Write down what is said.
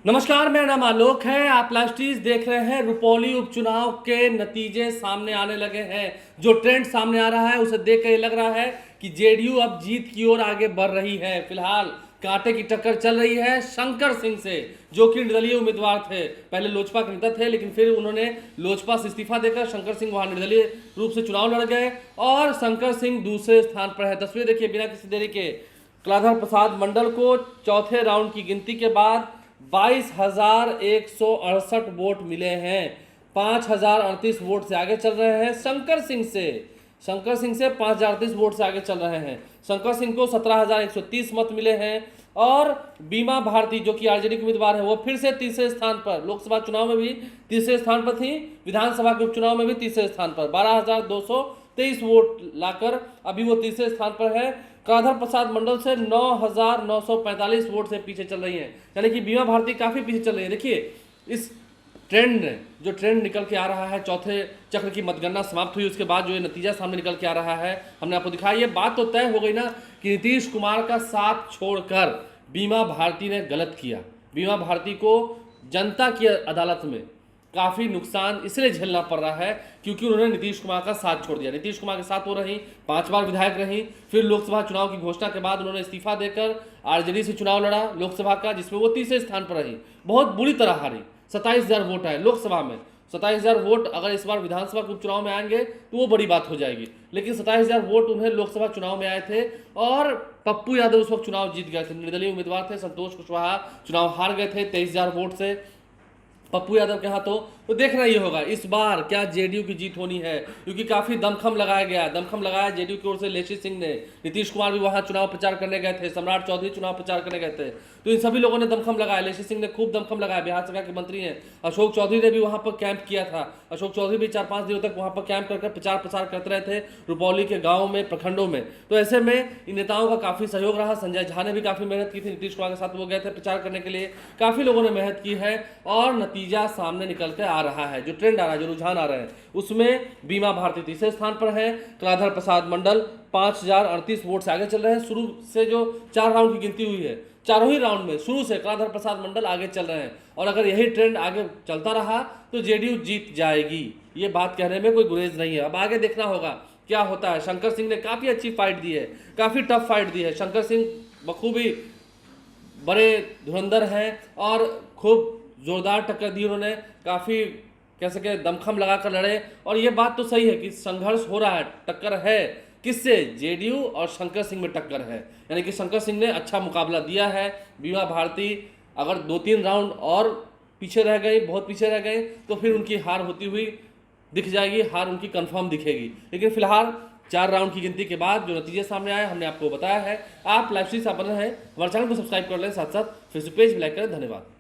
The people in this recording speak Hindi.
नमस्कार, मेरा नाम आलोक है। आप लास्टीज देख रहे हैं। रुपौली उपचुनाव के नतीजे सामने आने लगे हैं। जो ट्रेंड सामने आ रहा है उसे देख कर लग रहा है कि जेडीयू अब जीत की ओर आगे बढ़ रही है। फिलहाल कांटे की टक्कर चल रही है शंकर सिंह से, जो कि निर्दलीय उम्मीदवार थे। पहले लोजपा के नेता थे, लेकिन फिर उन्होंने लोजपा से इस्तीफा देकर शंकर सिंह वहां निर्दलीय रूप से चुनाव लड़ गए और शंकर सिंह दूसरे स्थान पर है। तस्वीर देखिए बिना किसी देरी के। कलाधर प्रसाद मंडल को चौथे राउंड की गिनती के बाद 22,168 वोट मिले हैं। 5,038 वोट से आगे चल रहे हैं शंकर सिंह से 5,038 वोट से आगे चल रहे हैं। शंकर सिंह को 17,130 मत मिले हैं और बीमा भारती जो कि आरजेडी के उम्मीदवार है वो फिर से तीसरे स्थान पर, लोकसभा चुनाव में भी तीसरे स्थान पर थी, विधानसभा के उपचुनाव में भी तीसरे स्थान पर 12,223 वोट लाकर अभी वो तीसरे स्थान पर है। कलाधर प्रसाद मंडल से 9,945 वोट से पीछे चल रही है, यानी कि बीमा भारती काफी पीछे चल रही है। देखिए इस जो ट्रेंड निकल के आ रहा है, चौथे चक्र की मतगणना समाप्त हुई उसके बाद जो ये नतीजा सामने निकल के आ रहा है, हमने आपको दिखाया। ये बात तो तय हो गई ना कि नीतीश कुमार का साथ छोड़कर बीमा भारती ने गलत किया। बीमा भारती को जनता की अदालत में काफ़ी नुकसान इसलिए झेलना पड़ रहा है क्योंकि उन्होंने नीतीश कुमार का साथ छोड़ दिया। नीतीश कुमार के साथ वो रही, 5 बार विधायक रही, फिर लोकसभा चुनाव की घोषणा के बाद उन्होंने इस्तीफा देकर आरजेडी से चुनाव लड़ा लोकसभा का, जिसमें वो तीसरे स्थान पर रही, बहुत बुरी तरह हारी। 27,000 वोट आए लोकसभा में। 27,000 वोट अगर इस बार विधानसभा के उपचुनाव में आएंगे तो वो बड़ी बात हो जाएगी, लेकिन 27,000 वोट उन्हें लोकसभा चुनाव में आए थे और पप्पू यादव उस वक्त चुनाव जीत गए थे। निर्दलीय उम्मीदवार थे, संतोष कुशवाहा चुनाव हार गए थे 23,000 वोट से पप्पू यादव के हाथों। तो देखना ये होगा इस बार क्या जेडीयू की जीत होनी है, क्योंकि काफी दमखम लगाया जेडीयू की ओर से। लेशी सिंह ने, नीतीश कुमार भी वहां चुनाव प्रचार करने गए थे, सम्राट चौधरी चुनाव प्रचार करने गए थे, तो इन सभी लोगों ने दमखम लगाया। लेशी सिंह ने खूब दमखम लगाया, बिहार सरकार के मंत्री हैं। अशोक चौधरी ने भी वहां पर कैंप किया था। अशोक चौधरी भी 4-5 दिनों तक वहां पर कैंप करके प्रचार प्रसार करते रहे थे रुपौली के गाँव में, प्रखंडों में। तो ऐसे में इन नेताओं का काफी सहयोग रहा। संजय झा ने भी काफी मेहनत की थी, नीतीश कुमार के साथ वो गए थे प्रचार करने के लिए। काफी लोगों ने मेहनत की है और नतीजा सामने निकल के आ रहा है। जो ट्रेंड आ रहा है, जो रुझान आ रहे हैं, उसमें बीमा भारती तीसरे स्थान पर है। कलाधर प्रसाद मंडल 5,038 वोट से आगे चल रहे हैं। शुरू से जो 4 राउंड की गिनती हुई है, चारों ही राउंड में शुरू से कलाधर प्रसाद मंडल आगे चल रहे हैं और अगर यही ट्रेंड आगे चलता रहा तो जेडीयू जीत जाएगी। ये बात कहने में कोई गुरेज नहीं है। अब आगे देखना होगा क्या होता है। शंकर सिंह ने काफी अच्छी फाइट दी है, काफी टफ फाइट दी है। शंकर सिंह बखूबी बड़े धुरंधर हैं और खूब जोरदार टक्कर दी उन्होंने, काफ़ी कह सके दमखम लगा कर लड़े। और ये बात तो सही है कि संघर्ष हो रहा है, टक्कर है किससे, जेडीयू और शंकर सिंह में टक्कर है, यानी कि शंकर सिंह ने अच्छा मुकाबला दिया है। बीमा भारती अगर 2-3 राउंड और पीछे रह गई, बहुत पीछे रह गई, तो फिर उनकी हार होती हुई दिख जाएगी, हार उनकी कंफर्म दिखेगी। लेकिन फिलहाल 4 राउंड की गिनती के बाद जो नतीजे सामने आए हमने आपको बताया है। आप लाइव स्ट्रीम से बने हैं, हमारे चैनल को सब्सक्राइब कर लें, साथ साथ फेसबुक पेज भी लाइक करें। धन्यवाद।